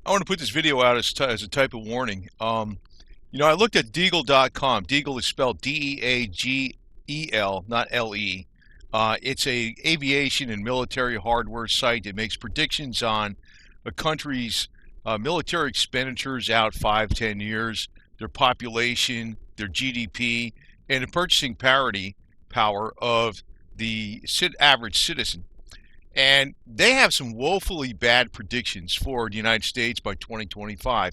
I want to put this video out as a type of warning. I looked at deagle.com. Deagle is spelled Deagel, not LE. It's a aviation and military hardware site that makes predictions on a country's military expenditures out 5, 10 years, their population, their GDP, and the purchasing power of the average citizen. And they have some woefully bad predictions for the United States by 2025.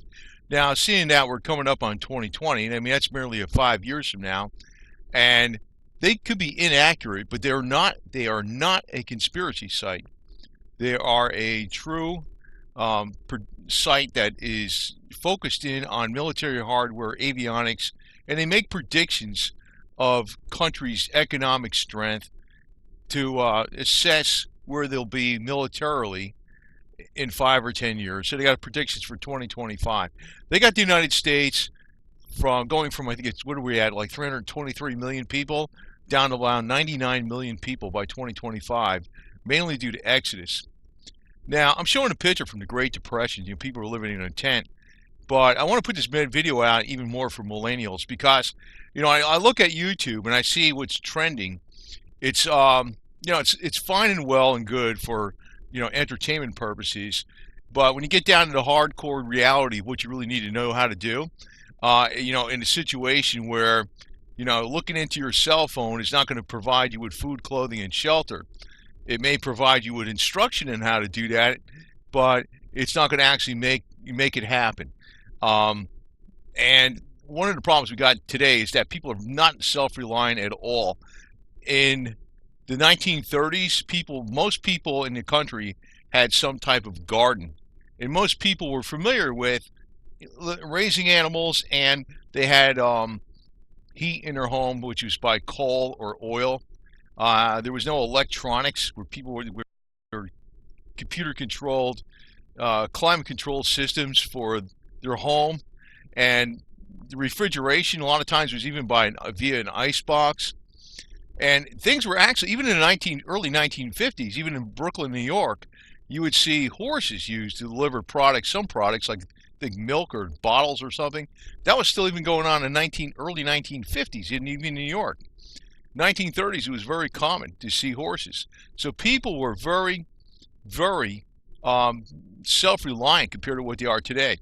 Now, seeing that we're coming up on 2020, I mean, that's merely 5 years from now, and they could be inaccurate, but they're not. They are not a conspiracy site. They are a true site that is focused in on military hardware, avionics, and they make predictions of countries' economic strength to assess where they'll be militarily in 5 or 10 years. So they got predictions for 2025. They got the United States from going from, I think it's, what are we at, like 323 million people down to around 99 million people by 2025, mainly due to exodus. Now, I'm showing a picture from the Great Depression. People were living in a tent. But I want to put this video out even more for millennials because, I look at YouTube and I see what's trending. It's it's fine and well and good for entertainment purposes, but when you get down to the hardcore reality of what you really need to know how to do, in a situation where looking into your cell phone is not going to provide you with food, clothing, and shelter. It may provide you with instruction in how to do that, but it's not going to actually make it happen. And one of the problems we got today is that people are not self-reliant at all. In the 1930s, most people in the country had some type of garden, and most people were familiar with raising animals, and they had heat in their home, which was by coal or oil. There was no electronics, where people were computer-controlled, climate-controlled systems for their home, and the refrigeration a lot of times was even via an ice box. And things were actually, even in the early 1950s, even in Brooklyn, New York, you would see horses used to deliver products, some products like I think milk or bottles or something. That was still even going on in early 1950s, even in New York. 1930s, it was very common to see horses. So people were very, very self-reliant compared to what they are today.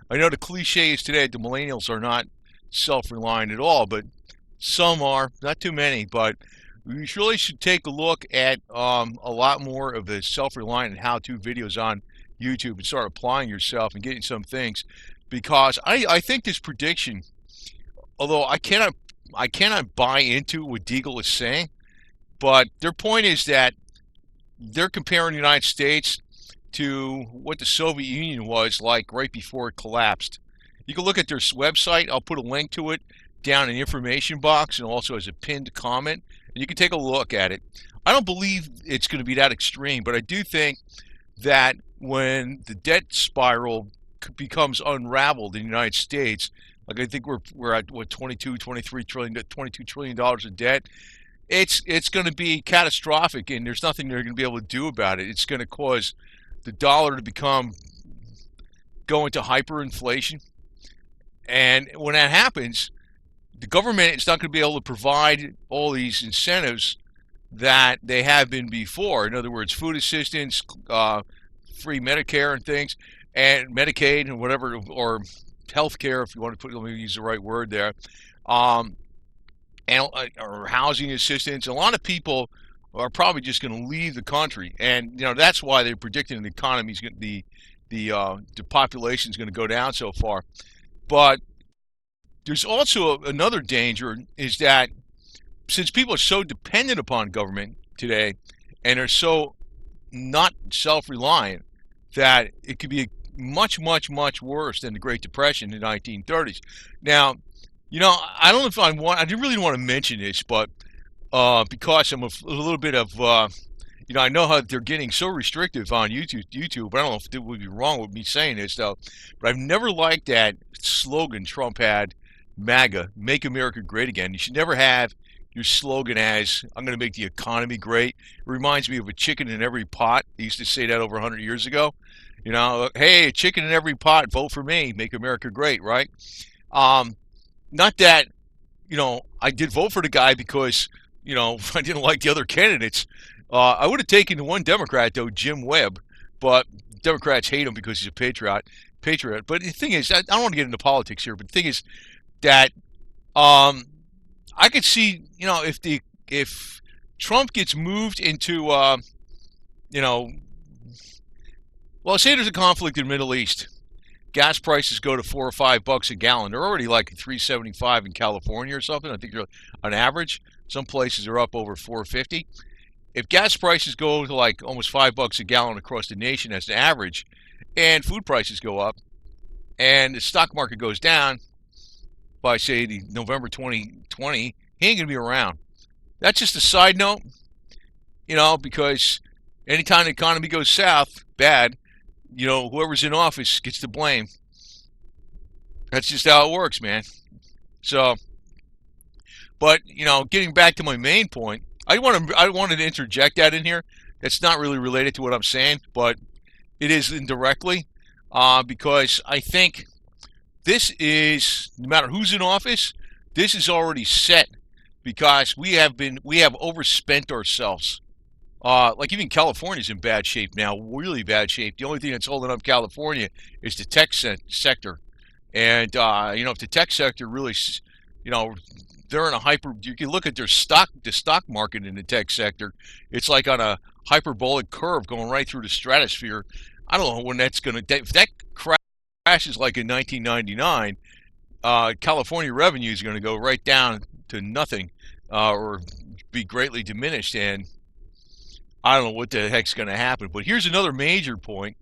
I know the cliche is today that the millennials are not self-reliant at all, but some are, not too many, but we really should take a look at a lot more of the self-reliant and how-to videos on YouTube and start applying yourself and getting some things, because I think this prediction, although I cannot buy into what Deagle is saying, but their point is that they're comparing the United States to what the Soviet Union was like right before it collapsed. You can look at their website. I'll put a link to it down in the information box and also as a pinned comment, and you can take a look at it. I don't believe it's going to be that extreme, but I do think that when the debt spiral becomes unraveled in the United States, like I think we're at what, 22 trillion dollars in debt. It's going to be catastrophic, and there's nothing they're going to be able to do about it. It's going to cause the dollar to go into hyperinflation, and when that happens, the government is not going to be able to provide all these incentives that they have been before. In other words, food assistance, free Medicare and things, and Medicaid and whatever, or health care, if you want to let me use the right word there, or housing assistance. A lot of people are probably just going to leave the country, and that's why they're predicting the economy's going the population is going to go down so far. But there's also another danger, is that since people are so dependent upon government today and are so not self-reliant, that it could be much, much, much worse than the Great Depression in the 1930s. Now, I don't know if I didn't really want to mention this, but because I'm a little bit of, I know how they're getting so restrictive on YouTube, but I don't know if it would be wrong with me saying this, though, but I've never liked that slogan Trump had, MAGA, Make America Great Again. You should never have your slogan as, I'm going to make the economy great. It reminds me of a chicken in every pot. They used to say that over 100 years ago. You know, hey, chicken in every pot, vote for me, make America great, right? Um, Not that, I did vote for the guy because, I didn't like the other candidates. I would have taken the one Democrat, though, Jim Webb, but Democrats hate him because he's a patriot. But the thing is, I don't want to get into politics here, but the thing is that I could see, if Trump gets moved into, you know, well, say there's a conflict in the Middle East. Gas prices go to $4 or $5 a gallon. They're already like $3.75 in California or something. I think they're on average. Some places are up over $4.50. If gas prices go to like almost $5 a gallon across the nation as an average, and food prices go up, and the stock market goes down by say the November 2020, he ain't gonna be around. That's just a side note, because anytime the economy goes south, bad, whoever's in office gets the blame. That's just how it works, man. So, but getting back to my main point, I wanted to interject that in here. That's not really related to what I'm saying, but it is indirectly, because I think this is, no matter who's in office, this is already set because we have overspent ourselves. Like even California's in bad shape now, really bad shape. The only thing that's holding up California is the tech sector. And, if the tech sector really, they're in a you can look at the stock market in the tech sector. It's like on a hyperbolic curve going right through the stratosphere. I don't know when that's going to, if that crashes like in 1999, California revenue is going to go right down to nothing, or be greatly diminished. And I don't know what the heck's going to happen. But here's another major point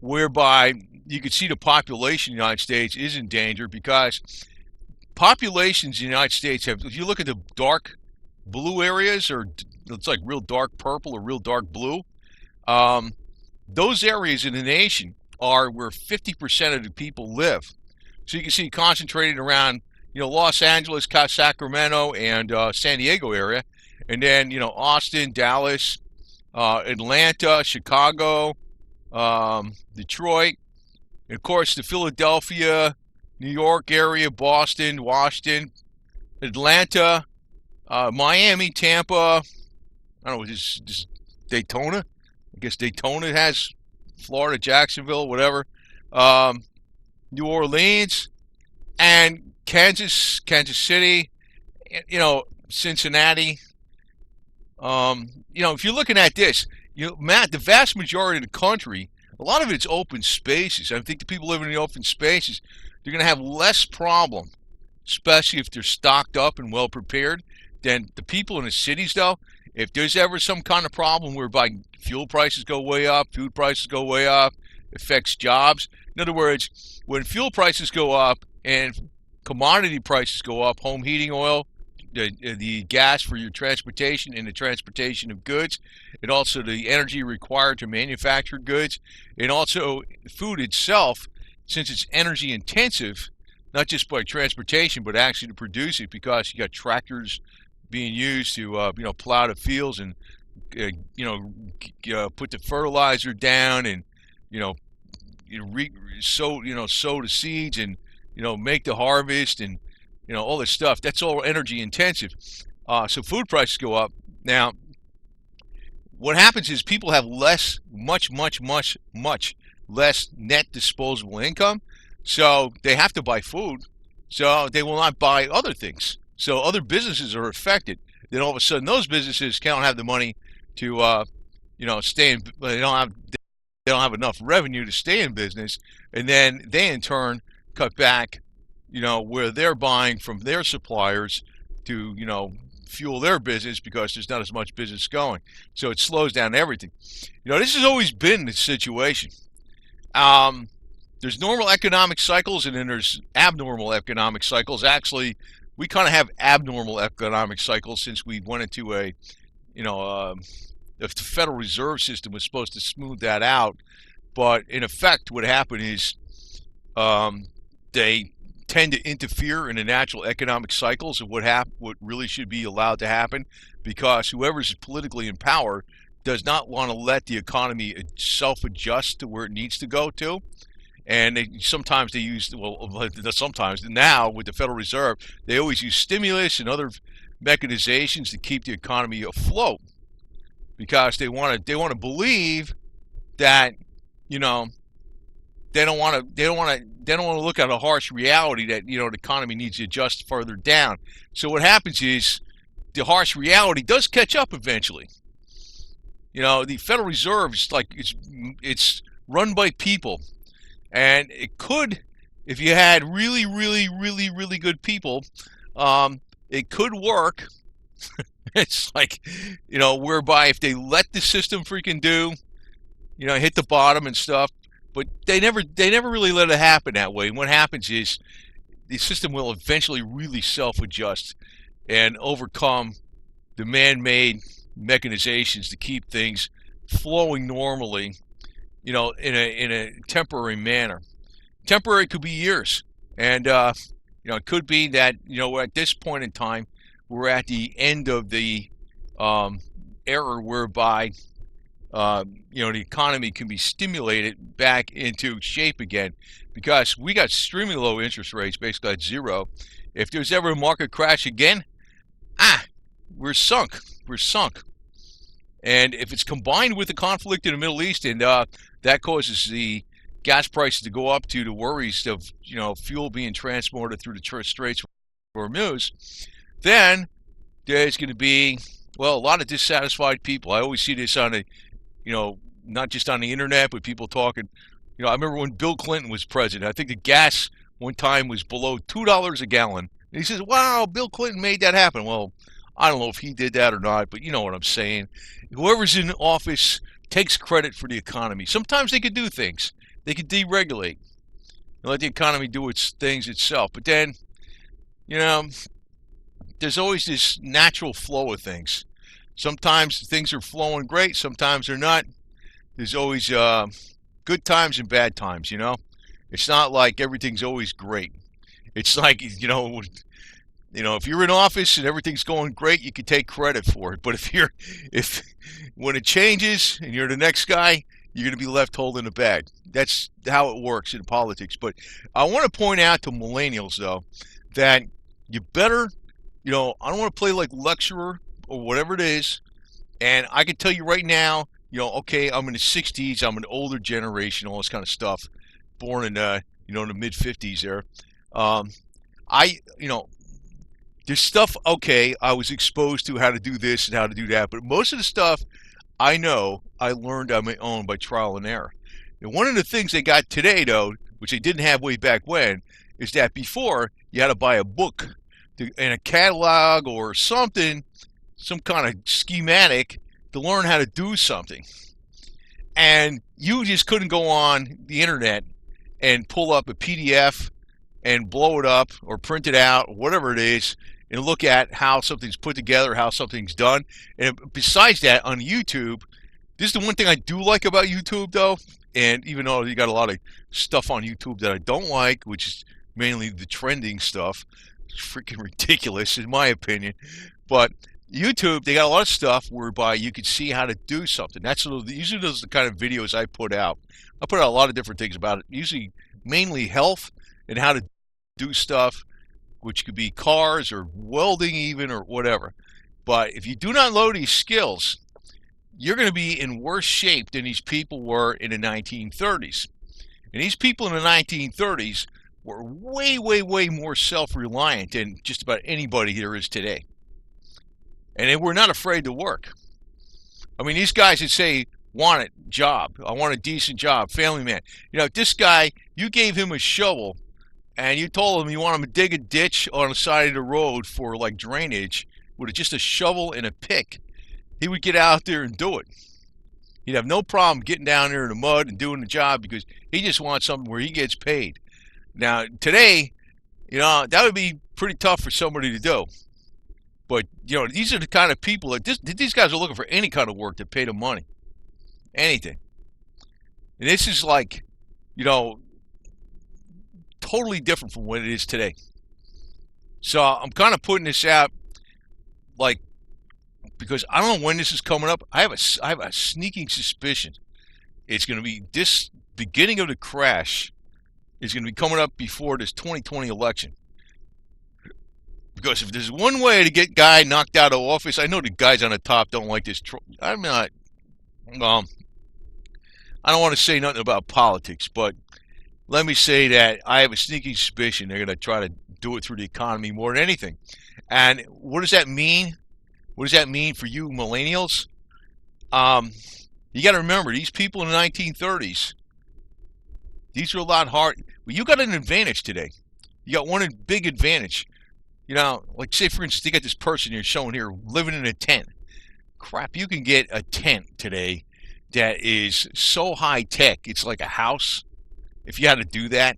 whereby you can see the population in the United States is in danger because populations in the United States have, if you look at the dark blue areas, or it's like real dark purple or real dark blue, those areas in the nation are where 50% of the people live. So you can see concentrated around, Los Angeles, Sacramento, and San Diego area, and then, Austin, Dallas, Atlanta, Chicago, Detroit, and of course the Philadelphia, New York area, Boston, Washington, Atlanta, Miami, Tampa. I don't know, just Daytona. I guess Daytona has Florida, Jacksonville, whatever. New Orleans and Kansas City. Cincinnati. If you're looking at this, Matt, the vast majority of the country, a lot of it's open spaces. I think the people living in the open spaces, they're going to have less problem, especially if they're stocked up and well prepared, than the people in the cities, though. If there's ever some kind of problem whereby fuel prices go way up, food prices go way up, affects jobs. In other words, when fuel prices go up and commodity prices go up, home heating oil, the gas for your transportation and the transportation of goods, and also the energy required to manufacture goods, and also food itself, since it's energy intensive, not just by transportation, but actually to produce it, because you got tractors being used to plow the fields and put the fertilizer down and sow the seeds and make the harvest and all this stuff. That's all energy intensive. So food prices go up. Now, what happens is people have much less net disposable income. So they have to buy food. So they will not buy other things. So other businesses are affected. Then all of a sudden, those businesses can't have the money to, stay in. They don't have enough revenue to stay in business, and then they in turn cut back, where they're buying from their suppliers to, fuel their business because there's not as much business going. So it slows down everything. This has always been the situation. There's normal economic cycles and then there's abnormal economic cycles. Actually, we kind of have abnormal economic cycles since we went into the Federal Reserve System was supposed to smooth that out. But in effect, what happened is they tend to interfere in the natural economic cycles of what really should be allowed to happen, because whoever's politically in power does not want to let the economy self-adjust to where it needs to go to. And sometimes they use, well, sometimes now with the Federal Reserve, they always use stimulus and other mechanizations to keep the economy afloat, because they want to believe that, you know, they don't want to look at a harsh reality that, the economy needs to adjust further down. So what happens is the harsh reality does catch up eventually. The Federal Reserve is like, it's run by people. And it could, if you had really, really, really, really good people, it could work. It's like, whereby if they let the system freaking do, hit the bottom and stuff, but they never really let it happen that way. And what happens is the system will eventually really self-adjust and overcome the man-made mechanizations to keep things flowing normally, in a temporary manner. Temporary could be years, and it could be that at this point in time we're at the end of the era whereby the economy can be stimulated back into shape again, because we got extremely low interest rates, basically at zero. If there's ever a market crash again, we're sunk. And if it's combined with the conflict in the Middle East, and that causes the gas prices to go up due to worries of fuel being transported through the Straits of Hormuz, then there's going to be, well, a lot of dissatisfied people. I always see this on the, not just on the internet, but people talking. I remember when Bill Clinton was president, I think the gas one time was below $2 a gallon. And he says, wow, Bill Clinton made that happen. Well, I don't know if he did that or not, but you know what I'm saying. Whoever's in office takes credit for the economy. Sometimes they could do things. They could deregulate and let the economy do its things itself. But then, there's always this natural flow of things. Sometimes things are flowing great. Sometimes they're not. There's always good times and bad times, It's not like everything's always great. It's like, if you're in office and everything's going great, you can take credit for it. But if when it changes and you're the next guy, you're going to be left holding the bag. That's how it works in politics. But I want to point out to millennials, though, that you better, I don't want to play like lecturer or whatever it is. And I can tell you right now, okay, I'm in the 60s, I'm an older generation, all this kind of stuff, born in, the mid 50s there. There's stuff, okay, I was exposed to how to do this and how to do that, but most of the stuff I know I learned on my own by trial and error. And one of the things they got today, though, which they didn't have way back when, is that before you had to buy a book and a catalog or something, some kind of schematic to learn how to do something. And you just couldn't go on the internet and pull up a PDF and blow it up or print it out, or whatever it is, and look at how something's put together, how something's done. And besides that, on YouTube, this is the one thing I do like about YouTube, though, and even though you got a lot of stuff on YouTube that I don't like, which is mainly the trending stuff, it's freaking ridiculous in my opinion, but YouTube, they got a lot of stuff whereby you can see how to do something. Usually those are the kind of videos I put out. I put out a lot of different things about it, usually mainly health and how to do stuff, which could be cars or welding even or whatever. But if you do not know these skills, you're going to be in worse shape than these people were in the 1930s. And these people in the 1930s were way, way, way more self-reliant than just about anybody there is today. And they were not afraid to work. I mean, these guys that say, want it, job, I want a decent job, family man. This guy, you gave him a shovel and you told him you want him to dig a ditch on the side of the road for like drainage with just a shovel and a pick. He would get out there and do it. He'd have no problem getting down there in the mud and doing the job because he just wants something where he gets paid. Now, today, that would be pretty tough for somebody to do. But, these are the kind of people that these guys are looking for any kind of work to pay them money. Anything. And this is like, totally different from what it is today. So I'm kind of putting this out like because I don't know when this is coming up. I have a sneaking suspicion it's going to be this beginning of the crash is going to be coming up before this 2020 election. Because if there's one way to get guy knocked out of office, I know the guys on the top don't like this. I'm not. I don't want to say nothing about politics, but let me say that I have a sneaking suspicion they're going to try to do it through the economy more than anything. And what does that mean? What does that mean for you millennials? You got to remember, these people in the 1930s, these were a lot hard. Well, you got an advantage today. You got one big advantage. You know, like say for instance, you got this person you're showing here living in a tent. Crap, you can get a tent today that is so high tech, it's like a house. If you had to do that,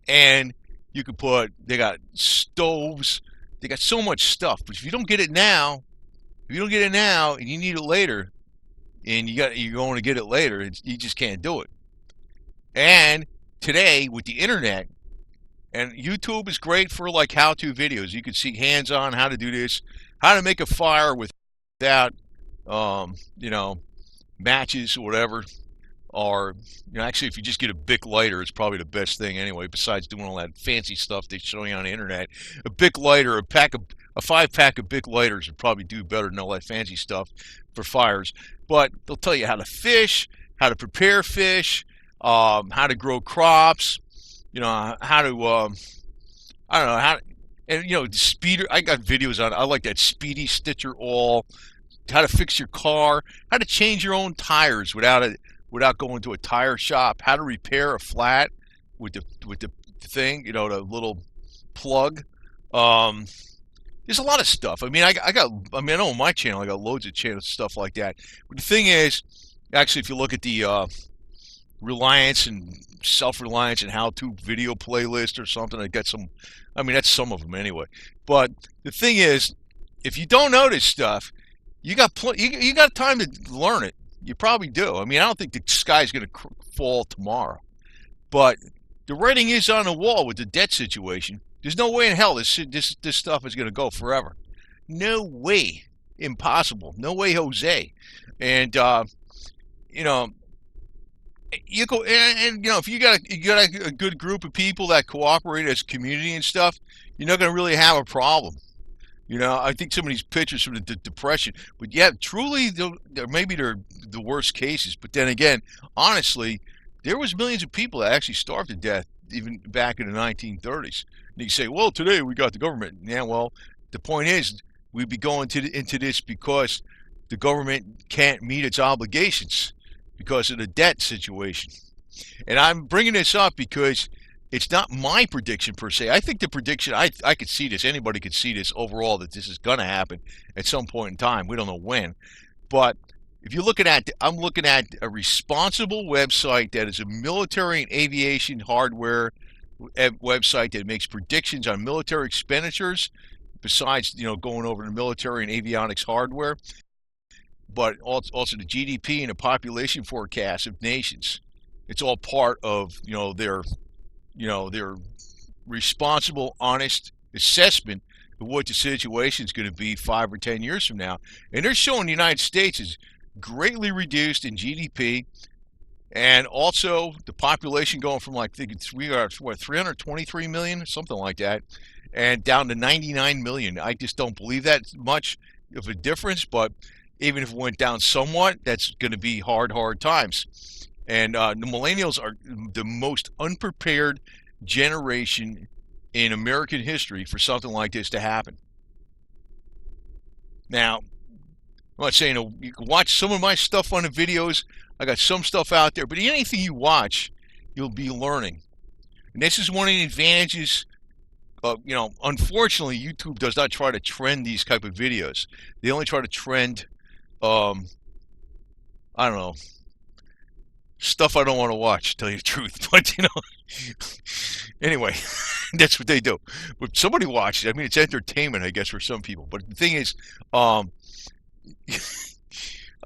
and you could they got stoves, they got so much stuff. But if you don't get it now, and you need it later, and you're going to get it later, you just can't do it. And today with the internet, and YouTube is great for like how-to videos. You can see hands-on how to do this, how to make a fire without, matches or whatever. Or, actually, if you just get a Bic lighter, it's probably the best thing anyway. Besides doing all that fancy stuff they show you on the internet, a Bic lighter, a 5-pack of Bic lighters would probably do better than all that fancy stuff for fires. But they'll tell you how to fish, how to prepare fish, how to grow crops. How to, I don't know, the speeder, I got videos on, I like that Speedy Stitcher All, how to fix your car, how to change your own tires without going to a tire shop, how to repair a flat with the thing, the little plug. There's a lot of stuff. I know on my channel, I got loads of channels, stuff like that. But the thing is, actually, if you look at the, Reliance and self-reliance and how-to video playlist or something. I got some. That's some of them anyway. But the thing is, if you don't know this stuff, you got you got time to learn it. You probably do. I don't think the sky's going to fall tomorrow, but the writing is on the wall with the debt situation. There's no way in hell this stuff is going to go forever. No way. Impossible. No way, Jose. And you go and if you got a good group of people that cooperate as a community and stuff, you're not going to really have a problem. I think some of these pictures from the depression, but yeah, truly, maybe they're the worst cases. But then again, honestly, there was millions of people that actually starved to death even back in the 1930s. And you say, well, today we got the government. Yeah, well, the point is, we'd be going into this because the government can't meet its obligations because of the debt situation. And I'm bringing this up because it's not my prediction per se. I think the prediction, I could see this, anybody could see this overall, that this is going to happen at some point in time. We don't know when. But if you're looking at, I'm looking at a responsible website that is a military and aviation hardware website that makes predictions on military expenditures, besides, going over the military and avionics hardware, but also the GDP and the population forecast of nations. It's all part of, their responsible, honest assessment of what the situation is going to be 5 or 10 years from now. And they're showing the United States is greatly reduced in GDP, and also the population going from, like, I think we are 323 million, something like that, and down to 99 million. I just don't believe that much of a difference, but even if it went down somewhat, that's going to be hard times. And the millennials are the most unprepared generation in American history for something like this to happen. Now, I'm not saying you can watch some of my stuff on the videos. I got some stuff out there, but anything you watch, you'll be learning. And this is one of the advantages. Unfortunately, YouTube does not try to trend these type of videos. They only try to trend, I don't know, stuff I don't want to watch, to tell you the truth. But, anyway, that's what they do. But somebody watches. It's entertainment, I guess, for some people. But the thing is,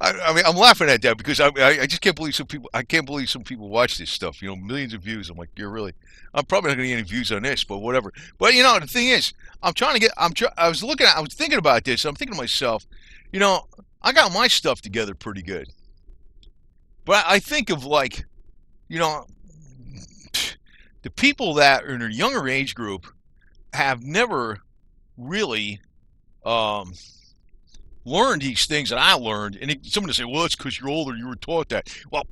I mean, I'm laughing at that because I just can't believe some people. I can't believe some people watch this stuff. You know, millions of views. I'm like, you're really. I'm probably not going to get any views on this, but whatever. But you know, the thing is, I'm trying to get. I was looking at. I was thinking about this. I'm thinking to myself, you know, I got my stuff together pretty good. But I think of like, you know, the people that are in a younger age group have never really um, learned these things that I learned. And someone to say, well, it's because you're older, you were taught that. Well,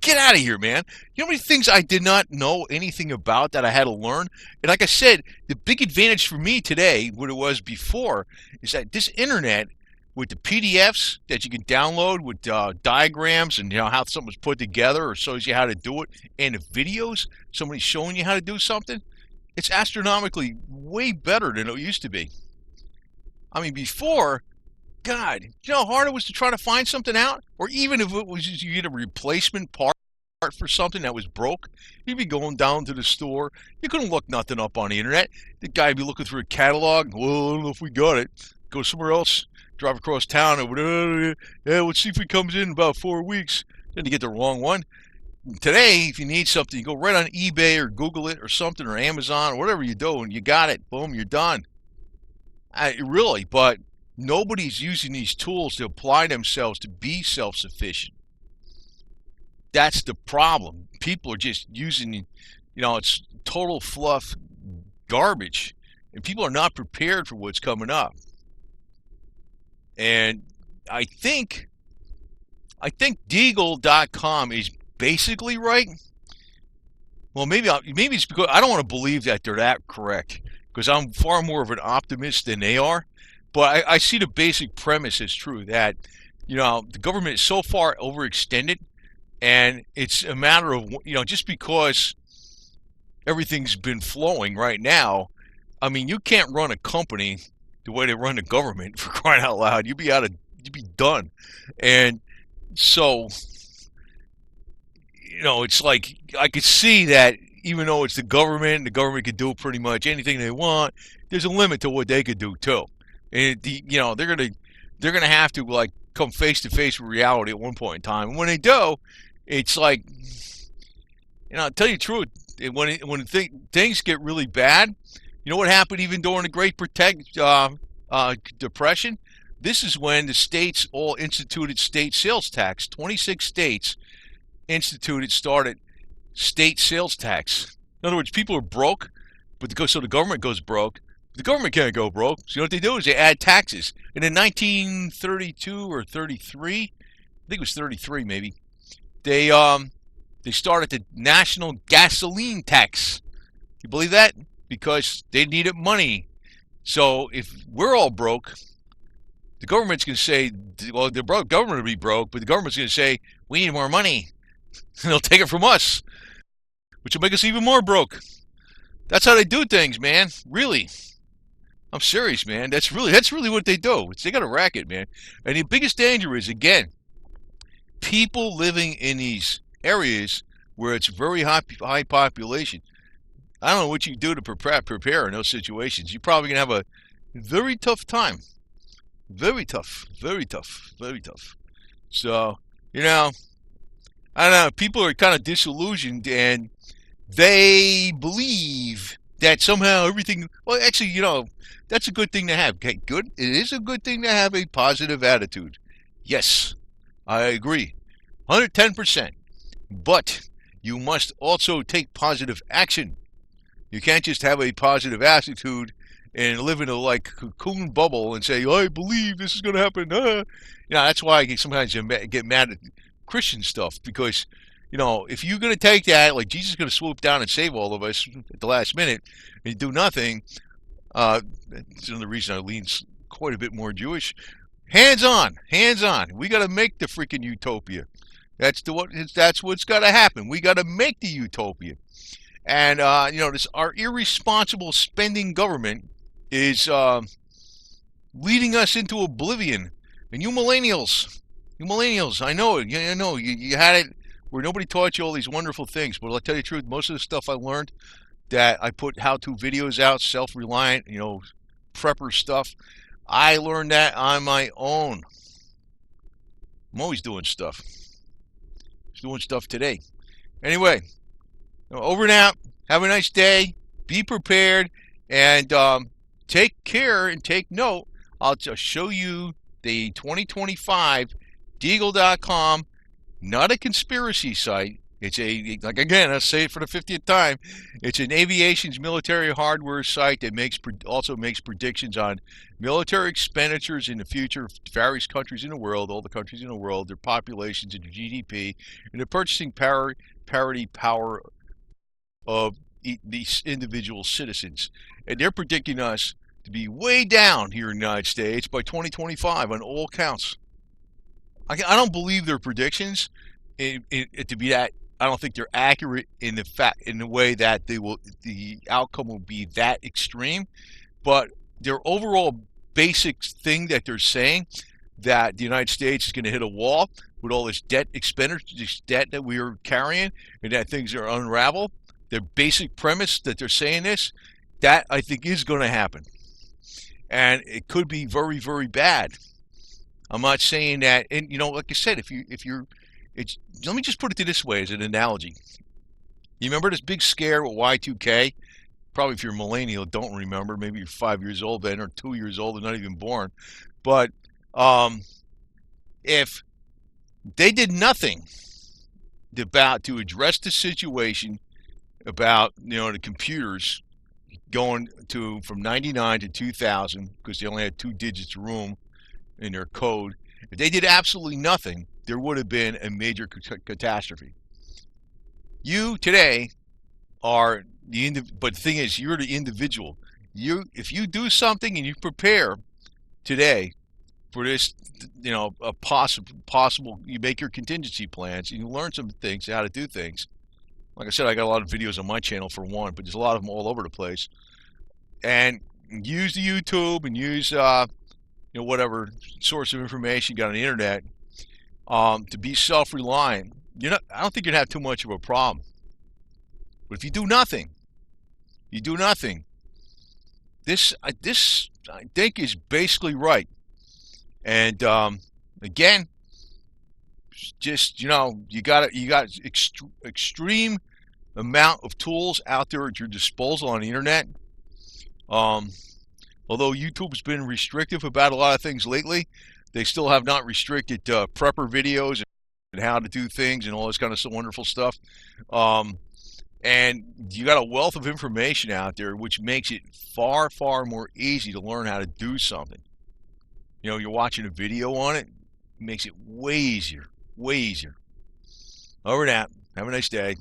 get out of here, man. You know how many things I did not know anything about that I had to learn? And like I said, the big advantage for me today, what it was before, is that this internet with the PDFs that you can download with diagrams and you know how something was put together or shows you how to do it, and the videos, somebody showing you how to do something, it's astronomically way better than it used to be. I mean, before, God, you know how hard it was to try to find something out? Or even if it was just you get a replacement part for something that was broke, you'd be going down to the store. You couldn't look nothing up on the internet. The guy would be looking through a catalog. Well, I don't know if we got it. Go somewhere else. Drive across town. Yeah, let's see if it comes in about 4 weeks. Then you get the wrong one. Today, if you need something, you go right on eBay or Google it or something or Amazon or whatever you do, and you got it. Boom, you're done. Really, but nobody's using these tools to apply themselves to be self-sufficient. That's the problem. People are just using, you know, it's total fluff garbage, and people are not prepared for what's coming up. And I think deagle.com is basically right. Well, maybe it's because I don't want to believe that they're that correct because I'm far more of an optimist than they are. But I see the basic premise as true that, you know, the government is so far overextended, and it's a matter of, you know, just because everything's been flowing right now, I mean, you can't run a company the way they run the government, for crying out loud. You'd be done. And so, you know, it's like I could see that even though it's the government could do pretty much anything they want. There's a limit to what they could do too. And you know, they're gonna have to like come face to face with reality at one point in time. And when they do, it's like, you know, I'll tell you the truth. When things get really bad, you know what happened even during the Great Depression? This is when the states all instituted state sales tax. 26 states started state sales tax. In other words, people are broke, so the government goes broke. The government can't go broke. So you know what they do is they add taxes. And in 1932 or 33, I think it was 33 maybe, they started the national gasoline tax. You believe that? Because they needed money. So if we're all broke, the government's going to say, well, the government will be broke, but the government's going to say, we need more money. And they'll take it from us, which will make us even more broke. That's how they do things, man. Really. I'm serious, man. That's really what they do. They got a racket, man. And the biggest danger is, again, people living in these areas where it's very high population. I don't know what you do to prepare in those situations. You're probably going to have a very tough time. Very tough. Very tough. Very tough. So, you know, I don't know. People are kind of disillusioned, and they believe that somehow everything... Well, actually, you know, that's a good thing to have. Okay, good. It is a good thing to have a positive attitude. Yes, I agree. 110%. But you must also take positive action. You can't just have a positive attitude and live in a like cocoon bubble and say, I believe this is going to happen. You know, that's why I sometimes get mad at Christian stuff, because, you know, if you're going to take that, like Jesus is going to swoop down and save all of us at the last minute and do nothing, that's another reason I lean quite a bit more Jewish. Hands on. We got to make the freaking utopia. That's what's got to happen. We got to make the utopia. And, you know, our irresponsible spending government is leading us into oblivion. And you millennials, I know it. I know you had it where nobody taught you all these wonderful things. But I'll tell you the truth, most of the stuff I learned that I put how-to videos out, self-reliant, you know, prepper stuff, I learned that on my own. I'm always doing stuff. Doing stuff today. Anyway, over and out. Have a nice day. Be prepared and take care and take note. I'll just show you the 2025 deagle.com, not a conspiracy site. It's like again, I'll say it for the 50th time. It's an aviation's military hardware site that also makes predictions on military expenditures in the future of various countries in the world, all the countries in the world, their populations and their GDP, and the purchasing parity power of these individual citizens. And they're predicting us to be way down here in the United States by 2025 on all counts. I don't believe their predictions to be that. I don't think they're accurate in the way that the outcome will be that extreme. But their overall basic thing that they're saying, that the United States is going to hit a wall with all this debt expenditure, this debt that we are carrying, and that things are unravel. Their basic premise that they're saying this, that I think is going to happen, and it could be very, very bad. I'm not saying that, and like I said, let me just put it this way as an analogy. You remember this big scare with Y2K? Probably if you're a millennial, don't remember. Maybe you're 5 years old then, or 2 years old and not even born. But if they did nothing to address the situation about the computers going from 99 to 2000, because they only had 2 digits of room in their code, if they did absolutely nothing, there would have been a major catastrophe. You today are but the thing is, you're the individual. If you do something and you prepare today for this, a possible, you make your contingency plans and you learn some things, how to do things. Like I said, I got a lot of videos on my channel for one, but there's a lot of them all over the place. And use the YouTube and use whatever source of information you got on the internet to be self-reliant. I don't think you'd have too much of a problem. But if you do nothing, This I think is basically right. And again, just you got extreme amount of tools out there at your disposal on the internet. Although YouTube's been restrictive about a lot of things lately, they still have not restricted prepper videos and how to do things and all this kind of wonderful stuff. And you got a wealth of information out there, which makes it far, far more easy to learn how to do something. You're watching a video on it, makes it way easier, way easier. Over and out. Have a nice day.